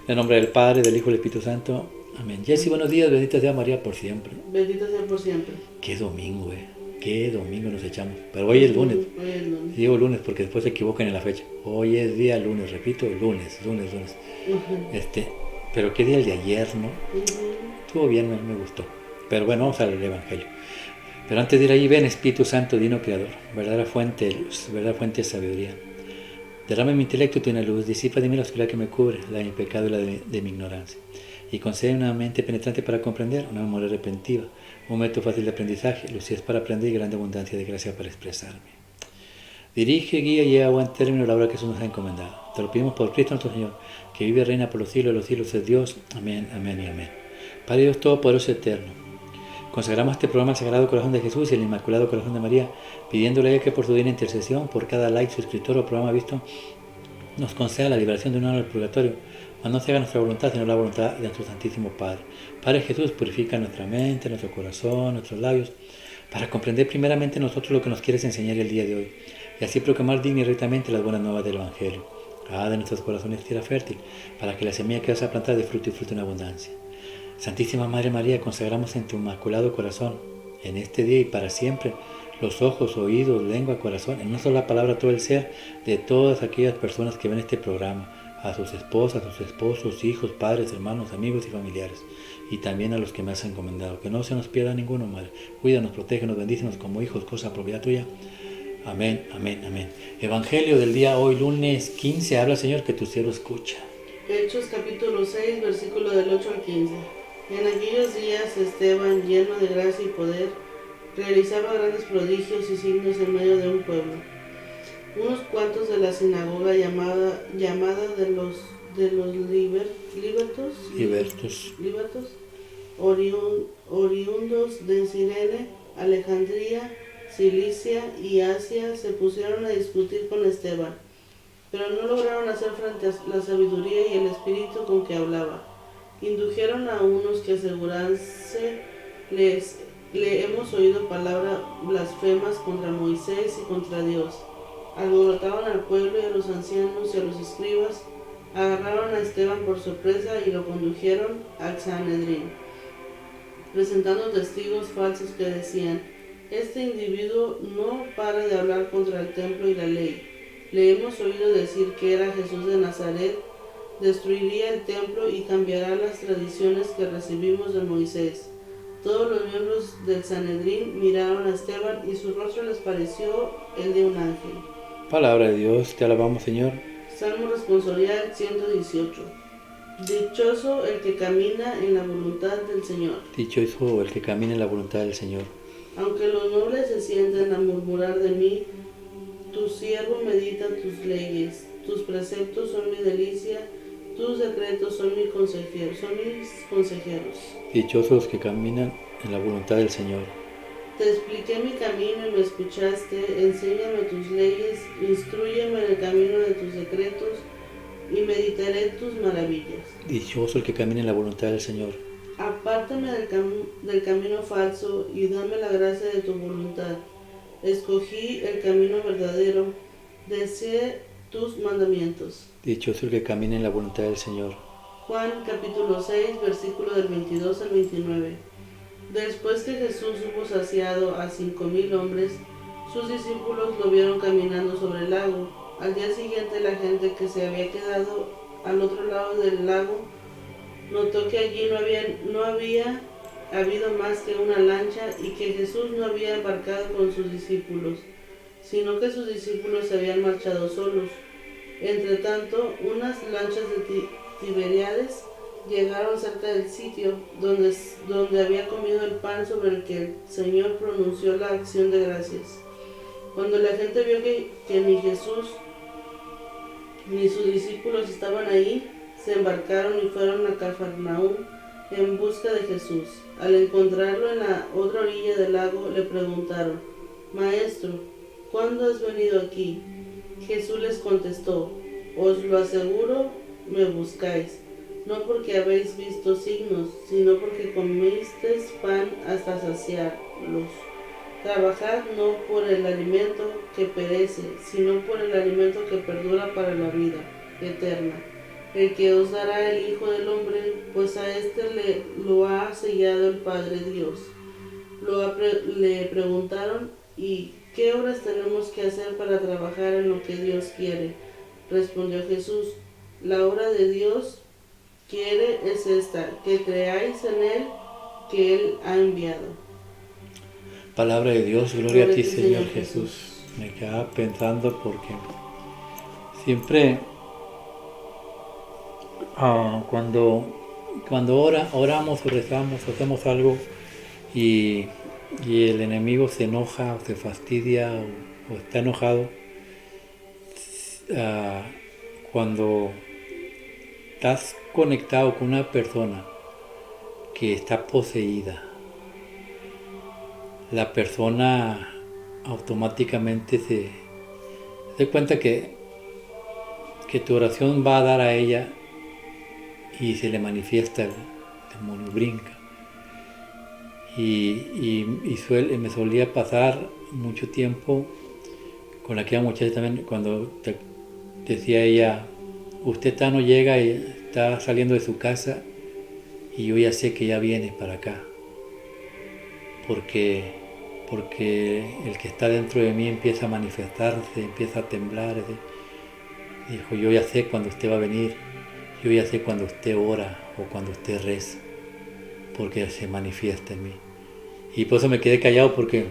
En nombre del Padre, del Hijo y del Espíritu Santo. Amén. Jessy, buenos días. Bendita sea María por siempre. Bendita sea por siempre. Qué domingo, Qué domingo nos echamos. Pero hoy es lunes. Hoy es lunes. Digo lunes porque después se equivocan en la fecha. Hoy es día lunes, repito, lunes. Pero qué día el de ayer, ¿no? Estuvo bien, me gustó. Pero bueno, vamos al Evangelio. Pero antes de ir ahí, ven Espíritu Santo, Divino Creador, verdadera fuente de luz, verdadera fuente de sabiduría. Derrama en mi intelecto tu luz, disipa de mí la oscuridad que me cubre, la de mi pecado y la de mi ignorancia. Y concede una mente penetrante para comprender, una memoria repentiva, un método fácil de aprendizaje, lucidez para aprender y grande abundancia de gracia para expresarme. Dirige, guía y lleva a buen término la obra que Jesús nos ha encomendado. Te lo pedimos por Cristo nuestro Señor, que vive y reina por los siglos de los siglos, es Dios. Amén, amén y amén. Padre Dios Todopoderoso Eterno, consagramos este programa al Sagrado Corazón de Jesús y al Inmaculado Corazón de María, pidiéndole a ella que por su divina intercesión, por cada like, suscriptor o programa visto, nos conceda la liberación de un alma del purgatorio, mas no se haga nuestra voluntad, sino la voluntad de nuestro Santísimo Padre. Padre Jesús, purifica nuestra mente, nuestro corazón, nuestros labios, para comprender primeramente nosotros lo que nos quieres enseñar el día de hoy, y así proclamar digna y rectamente las buenas nuevas del Evangelio. Haz de nuestros corazones tierra fértil, para que la semilla que vas a plantar dé fruto y fruto en abundancia. Santísima Madre María, consagramos en tu inmaculado corazón, en este día y para siempre, los ojos, oídos, lengua, corazón, en una sola palabra todo el ser de todas aquellas personas que ven este programa, a sus esposas, a sus esposos, hijos, padres, hermanos, amigos y familiares, y también a los que me has encomendado. Que no se nos pierda ninguno, Madre. Cuídanos, protégenos, bendícenos como hijos, cosa propiedad tuya. Amén, amén, amén. Evangelio del día hoy, lunes 15, habla Señor, que tu siervo escucha. Hechos capítulo 6, versículo del 8 al 15. En aquellos días Esteban, lleno de gracia y poder, realizaba grandes prodigios y signos en medio de un pueblo. Unos cuantos de la sinagoga llamada de los libertos, oriundos de Cirene, Alejandría, Cilicia y Asia, se pusieron a discutir con Esteban, pero no lograron hacer frente a la sabiduría y el espíritu con que hablaba. Indujeron a unos que aseguranse, le hemos oído palabras blasfemas contra Moisés y contra Dios. Alborotaban al pueblo y a los ancianos y a los escribas, agarraron a Esteban por sorpresa y lo condujeron al Sanedrín, presentando testigos falsos que decían: este individuo no para de hablar contra el templo y la ley. Le hemos oído decir que era Jesús de Nazaret, destruiría el templo y cambiará las tradiciones que recibimos de Moisés. Todos los miembros del Sanedrín miraron a Esteban y su rostro les pareció el de un ángel. Palabra de Dios, te alabamos, Señor. Salmo responsorial 118. Dichoso el que camina en la voluntad del Señor. Dichoso el que camina en la voluntad del Señor. Aunque los nobles se sienten a murmurar de mí, tu siervo medita tus leyes. Tus preceptos son mi delicia, tus decretos son mis consejeros. Dichosos los que caminan en la voluntad del Señor. Te expliqué mi camino y me escuchaste, enséñame tus leyes, instrúyeme en el camino de tus decretos y meditaré tus maravillas. Dichoso el que camina en la voluntad del Señor. Apártame del camino falso y dame la gracia de tu voluntad. Escogí el camino verdadero, deseé tus mandamientos. Dichoso el que camina en la voluntad del Señor. Juan capítulo 6, versículo del 22 al 29. Después que Jesús hubo saciado a 5,000 hombres, sus discípulos lo vieron caminando sobre el lago. Al día siguiente la gente que se había quedado al otro lado del lago notó que allí no había habido más que una lancha y que Jesús no había embarcado con sus discípulos, sino que sus discípulos se habían marchado solos. Entre tanto, unas lanchas de Tiberíades llegaron cerca del sitio donde había comido el pan sobre el que el Señor pronunció la acción de gracias. Cuando la gente vio que ni Jesús ni sus discípulos estaban ahí, se embarcaron y fueron a Cafarnaúm en busca de Jesús. Al encontrarlo en la otra orilla del lago, le preguntaron: Maestro, ¿cuándo has venido aquí? Jesús les contestó: os lo aseguro, me buscáis, no porque habéis visto signos, sino porque comisteis pan hasta saciarlos. Trabajad no por el alimento que perece, sino por el alimento que perdura para la vida eterna, el que os dará el Hijo del Hombre, pues a lo ha sellado el Padre Dios. Le preguntaron, ¿y qué obras tenemos que hacer para trabajar en lo que Dios quiere? Respondió Jesús, la obra de Dios quiere es esta, que creáis en Él, que Él ha enviado. Palabra de Dios, gloria a ti, Señor Jesús. Me quedaba pensando porque siempre cuando oramos o rezamos o hacemos algo y el enemigo se enoja o se fastidia o está enojado, cuando estás conectado con una persona que está poseída, la persona automáticamente se da cuenta que tu oración va a dar a ella y se le manifiesta el demonio, brinca. Me solía pasar mucho tiempo con aquella muchacha también, cuando decía ella, usted no llega y está saliendo de su casa y yo ya sé que ya viene para acá, porque el que está dentro de mí empieza a manifestarse, empieza a temblar. Dijo, yo ya sé cuando usted va a venir, yo ya sé cuando usted ora o cuando usted reza, porque se manifiesta en mí. Y por eso me quedé callado, porque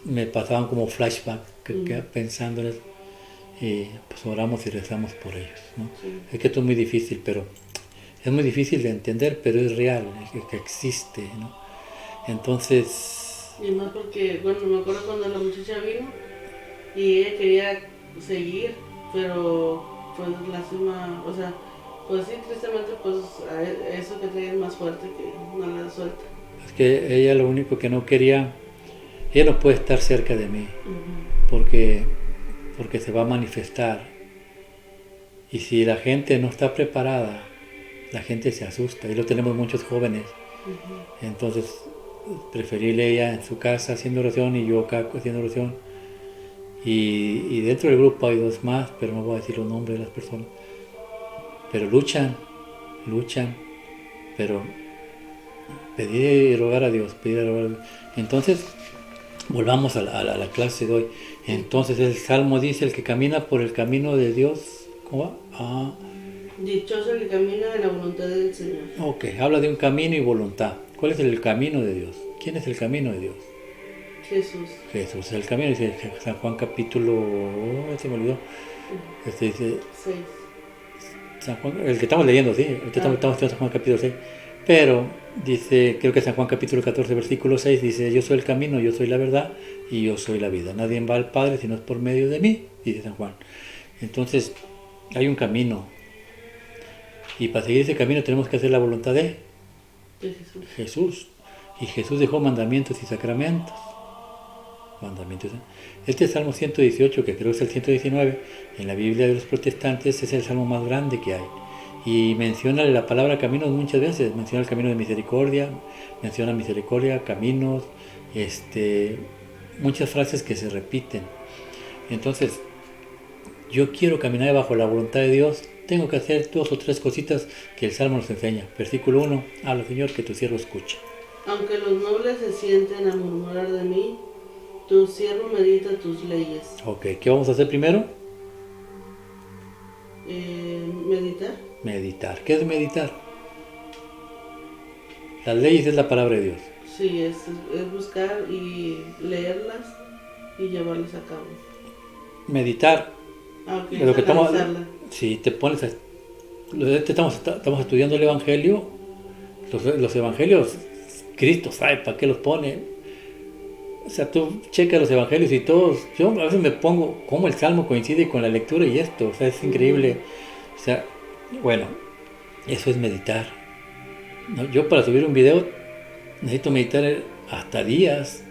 me pasaban como flashback pensando en eso. Y pues oramos y rezamos por ellos, ¿no? Sí. Es que esto es muy difícil, pero es muy difícil de entender, pero es real, es que existe, ¿no? Entonces... Y más porque, bueno, me acuerdo cuando la muchacha vino y ella quería seguir, pero pues lástima, o sea, pues sí, tristemente, pues eso que trae es más fuerte que no la suelta. Es que ella lo único que no quería, ella no puede estar cerca de mí, porque se va a manifestar. Y si la gente no está preparada, la gente se asusta, y lo tenemos muchos jóvenes. Entonces, preferirle ella en su casa haciendo oración y yo acá haciendo oración. Y dentro del grupo hay dos más, pero no voy a decir los nombres de las personas. Pero luchan, pero pedir y rogar a Dios, Entonces, volvamos a la clase de hoy. Entonces el Salmo dice, el que camina por el camino de Dios, ¿cómo va? Dichoso el que camina en la voluntad del Señor. Ok, habla de un camino y voluntad. ¿Cuál es el camino de Dios? ¿Quién es el camino de Dios? Jesús. El camino dice San Juan capítulo... se me olvidó. Dice... 6. San Juan, el que estamos leyendo, sí. Estamos estudiando San Juan capítulo 6. Pero dice, creo que San Juan capítulo 14, versículo 6, dice, yo soy el camino, yo soy la verdad y yo soy la vida. Nadie va al Padre si no es por medio de mí, dice San Juan. Entonces, hay un camino. Y para seguir ese camino tenemos que hacer la voluntad de Jesús. Y Jesús dejó mandamientos y sacramentos. Este Salmo 118, que creo que es el 119, en la Biblia de los protestantes es el salmo más grande que hay. Y menciona la palabra caminos muchas veces. Menciona el camino de misericordia, menciona misericordia, caminos, muchas frases que se repiten. Entonces, yo quiero caminar bajo la voluntad de Dios, tengo que hacer 2 o 3 cositas que el Salmo nos enseña. Versículo 1, habla Señor, que tu siervo escucha. Aunque los nobles se sienten a murmurar de mí, tu siervo medita tus leyes. Ok, ¿qué vamos a hacer primero? Meditar. Meditar. ¿Qué es meditar? Las leyes es la palabra de Dios. Sí, es buscar y leerlas y llevarlas a cabo. Meditar. Okay, lo que si te pones estamos estudiando el Evangelio, los Evangelios, Cristo sabe para qué los pone. O sea, tú checas los Evangelios y todos, yo a veces me pongo cómo el Salmo coincide con la lectura y esto, o sea, es increíble. O sea, bueno, eso es meditar. ¿No? Yo para subir un video necesito meditar hasta días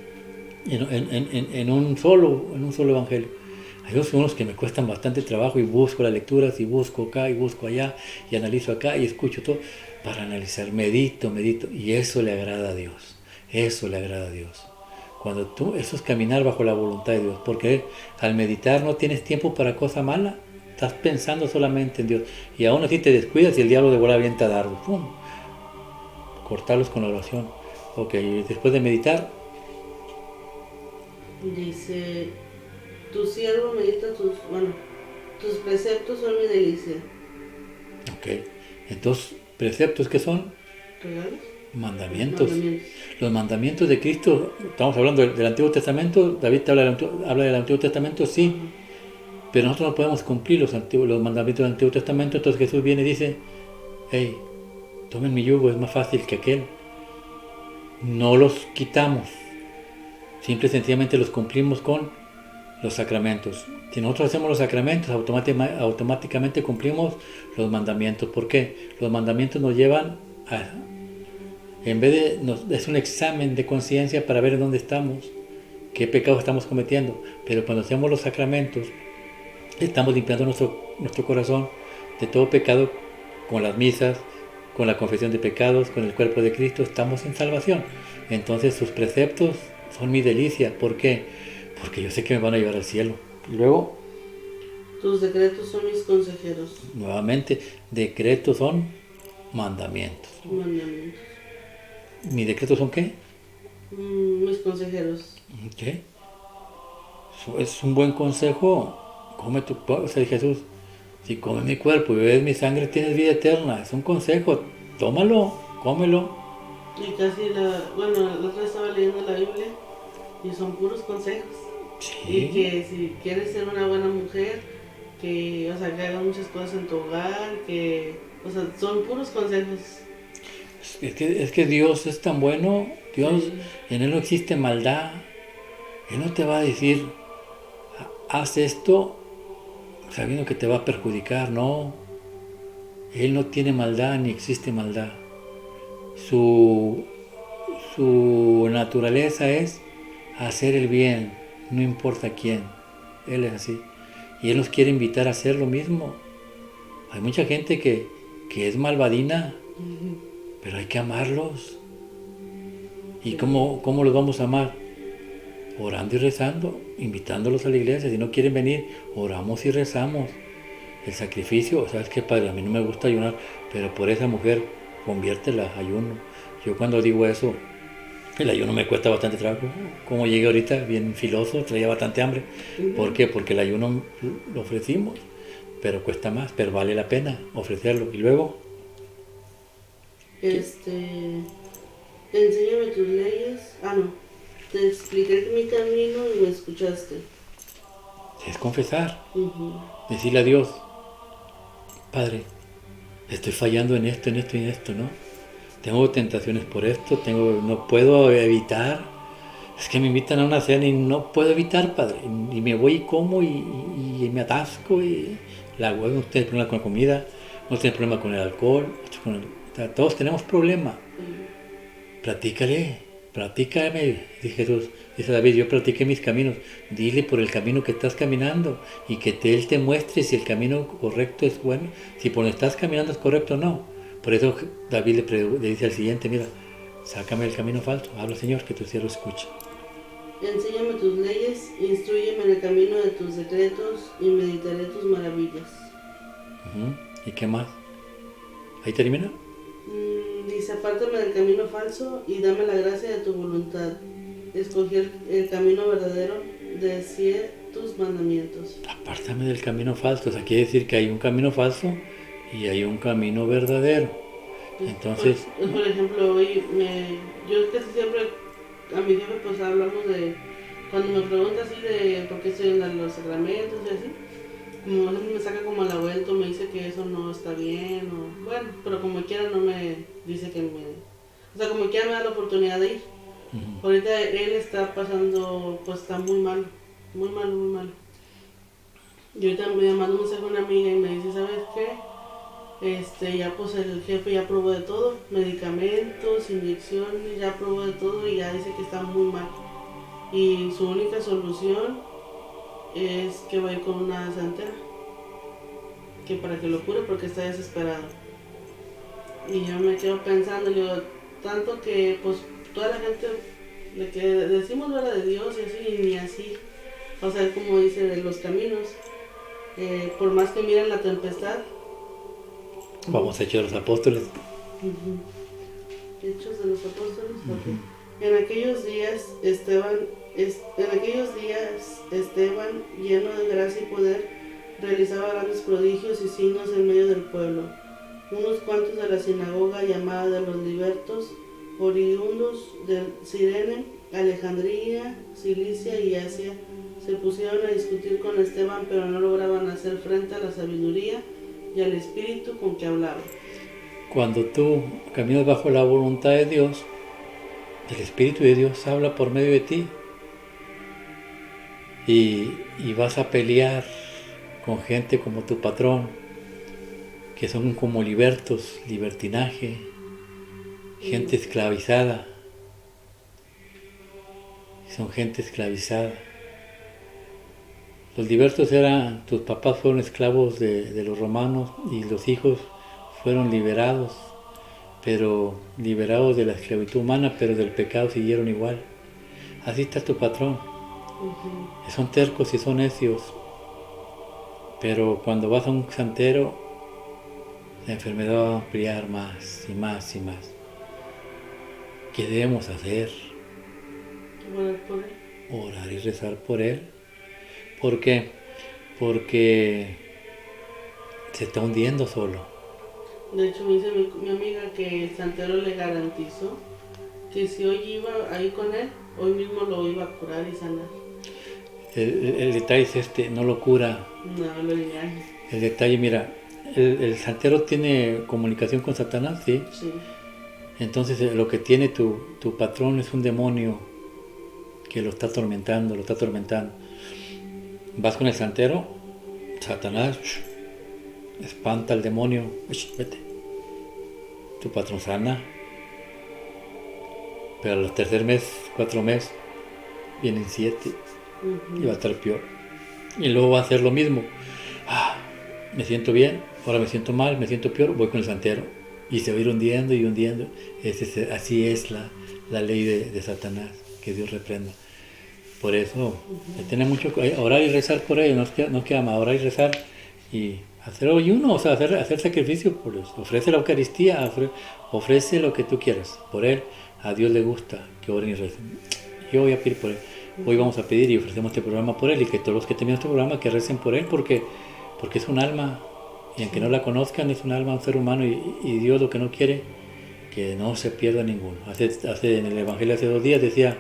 en un solo Evangelio. Hay unos que me cuestan bastante trabajo y busco las lecturas y busco acá y busco allá y analizo acá y escucho todo para analizar, medito y eso le agrada a Dios, Cuando eso es caminar bajo la voluntad de Dios, porque al meditar no tienes tiempo para cosa mala, estás pensando solamente en Dios. Y aún así te descuidas y el diablo de bola avienta dardos. ¡Pum! Cortarlos con la oración. Ok, después de meditar. Dice, tu siervo medita tus preceptos son mi delicia. Ok, entonces, preceptos que son ¿Regalos? mandamientos. Los mandamientos de Cristo, estamos hablando del Antiguo Testamento, David te habla del Antiguo Testamento, sí, pero nosotros no podemos cumplir los mandamientos del Antiguo Testamento, entonces Jesús viene y dice, hey, tomen mi yugo, es más fácil que aquel. No los quitamos, simple y sencillamente los cumplimos con los sacramentos. Si nosotros hacemos los sacramentos, automáticamente cumplimos los mandamientos. ¿Por qué? Los mandamientos nos llevan a... En vez de... es un examen de conciencia para ver en dónde estamos, qué pecados estamos cometiendo. Pero cuando hacemos los sacramentos, estamos limpiando nuestro corazón de todo pecado con las misas, con la confesión de pecados, con el cuerpo de Cristo. Estamos en salvación. Entonces sus preceptos son mi delicia. ¿Por qué? Porque yo sé que me van a llevar al cielo. Y luego... tus decretos son mis consejeros. Nuevamente, decretos son mandamientos. Mandamientos. ¿Mis decretos son qué? Mis consejeros. ¿Qué? Eso es un buen consejo. Come tu cuerpo, o sea, Jesús, si comes mi cuerpo y bebes mi sangre tienes vida eterna. Es un consejo. Tómalo, cómelo. Y casi la otra vez estaba leyendo la Biblia y son puros consejos. Sí. Y que si quieres ser una buena mujer, que hagas muchas cosas en tu hogar, son puros consejos. Es que Dios es tan bueno, Dios, en Él no existe maldad. Él no te va a decir, haz esto sabiendo que te va a perjudicar, no. Él no tiene maldad ni existe maldad. Su naturaleza es hacer el bien, no importa quién. Él es así. Y Él nos quiere invitar a hacer lo mismo. Hay mucha gente que es malvadina, pero hay que amarlos. ¿Y cómo los vamos a amar? Orando y rezando, invitándolos a la iglesia. Si no quieren venir, oramos y rezamos. El sacrificio, ¿sabes qué, padre? A mí no me gusta ayunar, pero por esa mujer, conviértela a ayuno. Yo cuando digo eso, el ayuno me cuesta bastante trabajo. Como llegué ahorita, bien filoso, traía bastante hambre. ¿Por qué? Porque el ayuno lo ofrecimos, pero cuesta más, pero vale la pena ofrecerlo. Y luego... enséñame tus leyes. Te expliqué mi camino y me escuchaste. Es confesar, decirle a Dios, Padre, estoy fallando en esto, en esto y en esto, ¿no? Tengo tentaciones por esto, no puedo evitar. Es que me invitan a una cena y no puedo evitar, Padre. Y me voy y como y me atasco y la hago. Uno tiene problema con la comida, uno tiene problema con el alcohol, todos tenemos problemas. Platícame, dice Jesús. Dice David, yo practiqué mis caminos. Dile por el camino que estás caminando y que Él te muestre si el camino correcto es bueno, si por donde estás caminando es correcto o no. Por eso David le dice al siguiente, mira, sácame del camino falso, habla Señor, que tu siervo escucha. Enséñame tus leyes, instrúyeme en el camino de tus decretos y meditaré tus maravillas. ¿Y qué más? ¿Ahí termina? Dice, apártame del camino falso y dame la gracia de tu voluntad. Escogí el camino verdadero, deseé tus mandamientos. Apártame del camino falso, o sea, quiere decir que hay un camino falso y hay un camino verdadero. Entonces... Por ejemplo, hoy yo casi siempre a mi jefe pues hablamos de, cuando me pregunta así de por qué estoy en los sacramentos y así, como me saca como a la vuelta, me dice que eso no está bien, bueno, pero como quiera no me dice o sea, como quiera me da la oportunidad de ir. Ahorita él está pasando, pues está muy mal, muy mal, muy mal. Y ahorita me mandó un mensaje a una amiga y me dice, ¿sabes qué? Ya pues el jefe ya probó de todo, medicamentos, inyecciones, ya probó de todo y ya dice que está muy mal. Y su única solución es que va a ir con una santera, que para que lo cure porque está desesperado. Y yo me quedo pensando, tanto que pues toda la gente de que decimos verdad de Dios y así, y ni así, o sea, como dice de los caminos, por más que miren la tempestad. Vamos a Hechos de los Apóstoles. Hechos de los Apóstoles. En aquellos días Esteban, lleno de gracia y poder, realizaba grandes prodigios y signos en medio del pueblo. Unos cuantos de la sinagoga llamada de los libertos, oriundos de Cirene, Alejandría, Cilicia y Asia, se pusieron a discutir con Esteban, pero no lograban hacer frente a la sabiduría y al espíritu con que hablaba. Cuando tú caminas bajo la voluntad de Dios, el Espíritu de Dios habla por medio de ti y vas a pelear con gente como tu patrón, que son como libertos, libertinaje, gente esclavizada. Son gente esclavizada. Los libertos eran, tus papás fueron esclavos de los romanos y los hijos fueron liberados, pero liberados de la esclavitud humana, pero del pecado siguieron igual. Así está tu patrón. Son tercos y son necios, pero cuando vas a un santero, la enfermedad va a ampliar más y más y más. ¿Qué debemos hacer? Orar y rezar por él. ¿Por qué? Porque se está hundiendo solo. De hecho, me dice mi amiga que el santero le garantizó que si hoy iba ahí con él, hoy mismo lo iba a curar y sanar. El detalle es este, no lo cura. No, lo engaña. El detalle, mira, el santero tiene comunicación con Satanás, ¿sí? Sí. Entonces lo que tiene tu patrón es un demonio que lo está atormentando, Vas con el santero, Satanás espanta al demonio, vete. Tu patrón sana. Pero al tercer mes, 4 meses, vienen 7 y va a estar peor. Y luego va a hacer lo mismo. Me siento bien, ahora me siento mal, me siento peor, voy con el santero. Y se va a ir hundiendo y hundiendo. Así es la ley de Satanás, que Dios reprenda. Por eso, tiene mucho orar y rezar por ellos, nos queda más orar y rezar y hacer ayuno, o sea, hacer sacrificio por ellos. Ofrece la Eucaristía, ofrece lo que tú quieras por él. A Dios le gusta que oren y recen. Yo voy a pedir por él. Hoy vamos a pedir y ofrecemos este programa por él, y que todos los que terminan este programa que recen por él, porque es un alma, y aunque no la conozcan, es un alma, un ser humano, y Dios lo que no quiere, que no se pierda ninguno. En el Evangelio hace 2 días decía,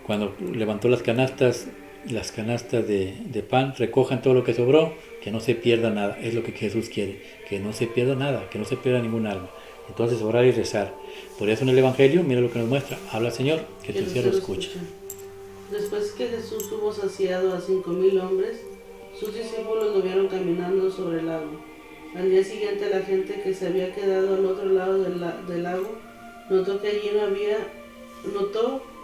cuando levantó las canastas de pan, recojan todo lo que sobró, que no se pierda nada. Es lo que Jesús quiere, que no se pierda nada, que no se pierda ningún alma. Entonces orar y rezar. Por eso en el Evangelio, mira lo que nos muestra. Habla, Señor, que tu siervo escucha. Después que Jesús hubo saciado a 5,000 hombres, sus discípulos lo vieron caminando sobre el lago. Al día siguiente la gente que se había quedado al otro lado del lago notó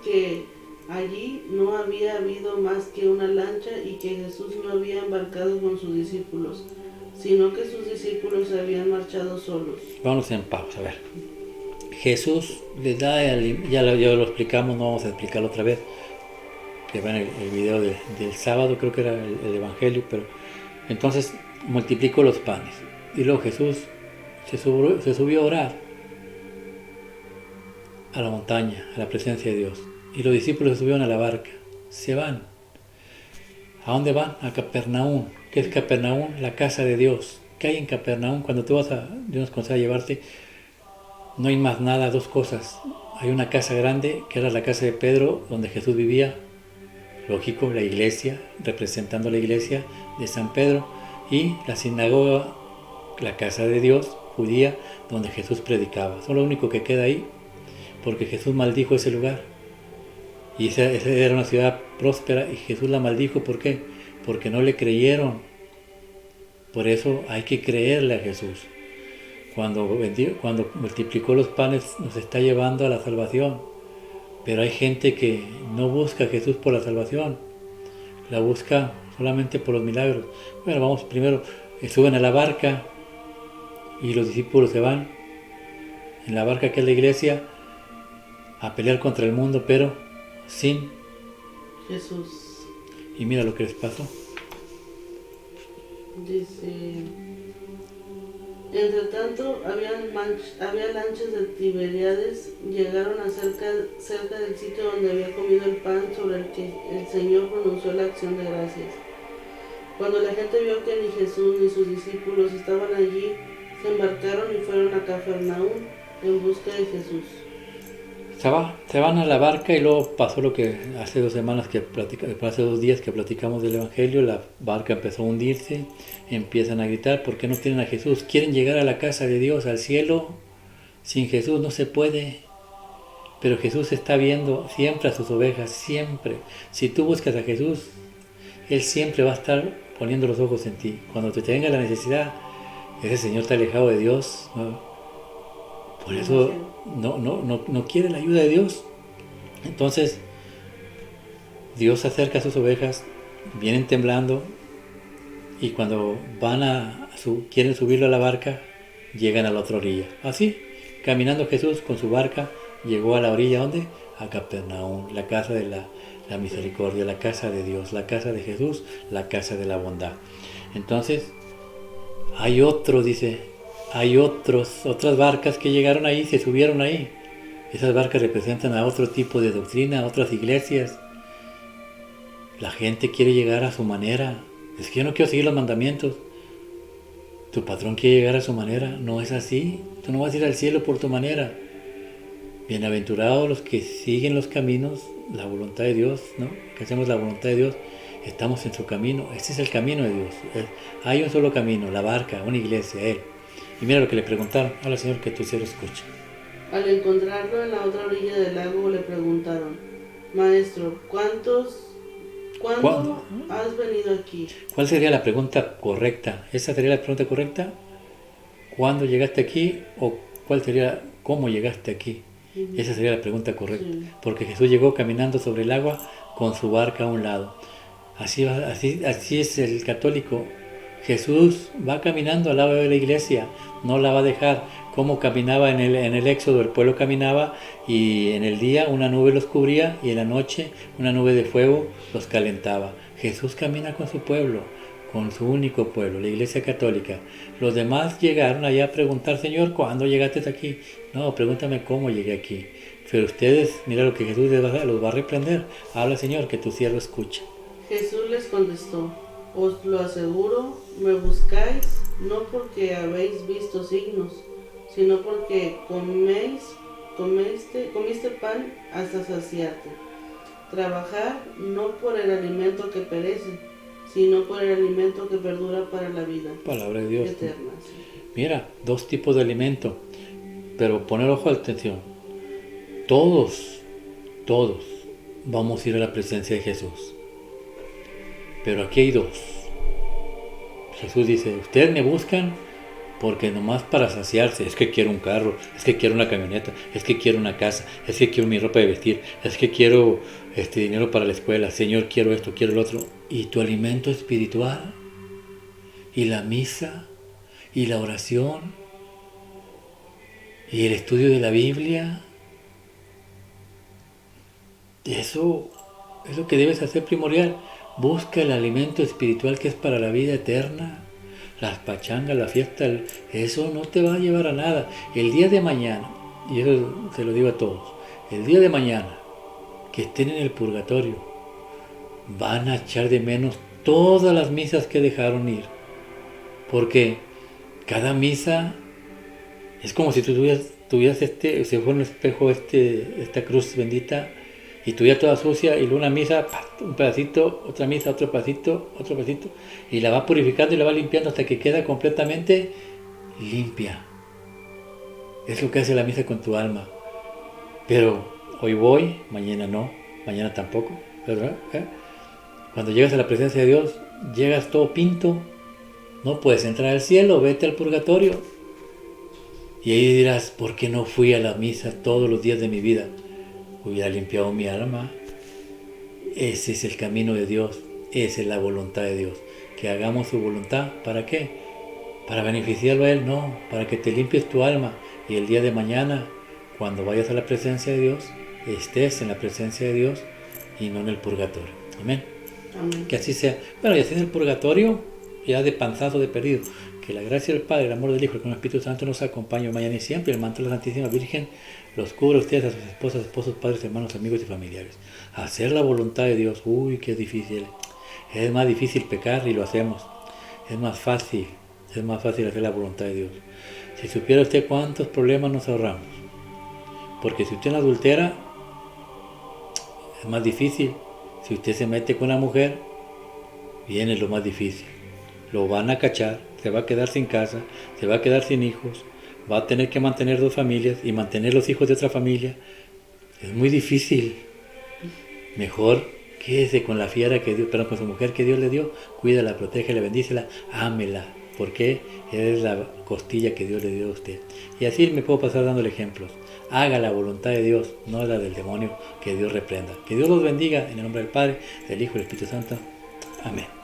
que allí no había habido más que una lancha y que Jesús no había embarcado con sus discípulos, sino que sus discípulos se habían marchado solos. Vamos en pausa, a ver. Jesús les da, ya lo explicamos, no vamos a explicarlo otra vez, que va en el video del sábado, creo que era el Evangelio, pero entonces multiplicó los panes. Y luego Jesús se subió a orar a la montaña, a la presencia de Dios. Y los discípulos se subieron a la barca, se van. ¿A dónde van? A Capernaum. ¿Qué es Capernaum? La casa de Dios. ¿Qué hay en Capernaum? Cuando tú vas Dios nos concede llevarte, no hay más nada, 2 cosas. Hay una casa grande, que era la casa de Pedro, donde Jesús vivía. Lógico, la iglesia, representando la iglesia de San Pedro. Y la sinagoga, la casa de Dios, judía, donde Jesús predicaba. Eso es lo único que queda ahí, porque Jesús maldijo ese lugar. Y esa era una ciudad próspera y Jesús la maldijo. ¿Por qué? Porque no le creyeron. Por eso hay que creerle a Jesús. Cuando multiplicó los panes, nos está llevando a la salvación. Pero hay gente que no busca a Jesús por la salvación, la busca solamente por los milagros. Bueno, vamos primero, suben a la barca y los discípulos se van en la barca, que es la iglesia, a pelear contra el mundo, pero sin Jesús. Y mira lo que les pasó. Dice, entre tanto, había lanchas de Tiberíades, llegaron a cerca del sitio donde había comido el pan sobre el que el Señor pronunció la acción de gracias. Cuando la gente vio que ni Jesús ni sus discípulos estaban allí, se embarcaron y fueron a Cafarnaúm en busca de Jesús. Se van a la barca y luego pasó lo que hace 2 semanas hace 2 días que platicamos del Evangelio. La barca empezó a hundirse, empiezan a gritar, ¿por qué no tienen a Jesús? Quieren llegar a la casa de Dios, al cielo. Sin Jesús no se puede. Pero Jesús está viendo siempre a sus ovejas, siempre. Si tú buscas a Jesús, Él siempre va a estar poniendo los ojos en ti. Cuando te venga la necesidad, ese Señor está alejado de Dios, ¿no? Por eso no quiere la ayuda de Dios. Entonces, Dios se acerca a sus ovejas, vienen temblando, y cuando quieren subirlo a la barca, llegan a la otra orilla. Así, caminando Jesús con su barca, llegó a la orilla, ¿dónde? A Capernaúm, la casa de la misericordia, la casa de Dios, la casa de Jesús, la casa de la bondad. Entonces, hay otras barcas que llegaron ahí, se subieron ahí. Esas barcas representan a otro tipo de doctrina, a otras iglesias. La gente quiere llegar a su manera. Es que yo no quiero seguir los mandamientos. Tu patrón quiere llegar a su manera. No es así. Tú no vas a ir al cielo por tu manera. Bienaventurados los que siguen los caminos, la voluntad de Dios, ¿no? Que hacemos la voluntad de Dios. Estamos en su camino. Este es el camino de Dios. Hay un solo camino, la barca, una iglesia, Él. Y mira lo que le preguntaron. Hola, Señor, que tu cielo escuche. Al encontrarlo en la otra orilla del lago le preguntaron, Maestro, ¿cuándo has venido aquí? ¿Cuál sería la pregunta correcta? ¿Esa sería la pregunta correcta? ¿Cuándo llegaste aquí? ¿O cuál sería cómo llegaste aquí? Esa sería la pregunta correcta. Sí. Porque Jesús llegó caminando sobre el agua con su barca a un lado. Así es el católico. Jesús va caminando al lado de la iglesia, no la va a dejar. Como caminaba en el Éxodo, el pueblo caminaba y en el día una nube los cubría y en la noche una nube de fuego los calentaba. Jesús camina con su pueblo, con su único pueblo, la iglesia católica. Los demás llegaron allá a preguntar, Señor, ¿cuándo llegaste aquí? No, pregúntame cómo llegué aquí. Pero ustedes, mira lo que Jesús los va a reprender. Habla, Señor, que tu siervo escuche. Jesús les contestó, os lo aseguro, me buscáis no porque habéis visto signos, sino porque comiste pan hasta saciarte. Trabajar no por el alimento que perece, sino por el alimento que perdura para la vida. Palabra de Dios eterna. Sí. Mira, 2 tipos de alimento, pero poner ojo a la atención. Todos vamos a ir a la presencia de Jesús. Pero aquí hay 2. Jesús dice, ustedes me buscan porque nomás para saciarse, es que quiero un carro, es que quiero una camioneta, es que quiero una casa, es que quiero mi ropa de vestir, es que quiero dinero para la escuela, Señor, quiero esto, quiero lo otro. Y tu alimento espiritual, y la misa, y la oración, y el estudio de la Biblia, eso es lo que debes hacer primordial. Busca el alimento espiritual que es para la vida eterna. Las pachangas, la fiesta, eso no te va a llevar a nada. El día de mañana, y eso se lo digo a todos, el día de mañana que estén en el purgatorio, van a echar de menos todas las misas que dejaron ir. Porque cada misa es como si tú tuvieras si fuera un espejo esta cruz bendita, y tuviera toda sucia, y luego una misa, un pedacito, otra misa, otro pedacito, y la va purificando y la va limpiando hasta que queda completamente limpia. Es lo que hace la misa con tu alma. Pero hoy voy, mañana no, mañana tampoco, ¿verdad? Cuando llegas a la presencia de Dios, llegas todo pinto, no puedes entrar al cielo, vete al purgatorio. Y ahí dirás, ¿por qué no fui a la misa todos los días de mi vida? Hubiera limpiado mi alma. Ese es el camino de Dios, esa es la voluntad de Dios. Que hagamos su voluntad, ¿para qué? Para beneficiarlo a Él, no, para que te limpies tu alma y el día de mañana, cuando vayas a la presencia de Dios, estés en la presencia de Dios y no en el purgatorio. Amén. Amén. Que así sea. Bueno, y así en el purgatorio, ya de panzazo de perdido. Que la gracia del Padre, el amor del Hijo y con el Espíritu Santo nos acompañe mañana y siempre. El manto de la Santísima Virgen los cubre a ustedes, a sus esposas, esposos, padres, hermanos, amigos y familiares. Hacer la voluntad de Dios, uy, qué difícil. Es más difícil pecar y lo hacemos. Es más fácil hacer la voluntad de Dios. Si supiera usted cuántos problemas nos ahorramos. Porque si usted no adultera, es más difícil. Si usted se mete con una mujer, viene lo más difícil. Lo van a cachar, se va a quedar sin casa, se va a quedar sin hijos, va a tener que mantener 2 familias y mantener los hijos de otra familia. Es muy difícil. Mejor quédese con la fiera que Dios, perdón, con su mujer que Dios le dio, cuídala, protégela, bendícela, ámela, porque es la costilla que Dios le dio a usted. Y así me puedo pasar dándole ejemplos. Haga la voluntad de Dios, no la del demonio, que Dios reprenda. Que Dios los bendiga en el nombre del Padre, del Hijo y del Espíritu Santo. Amén.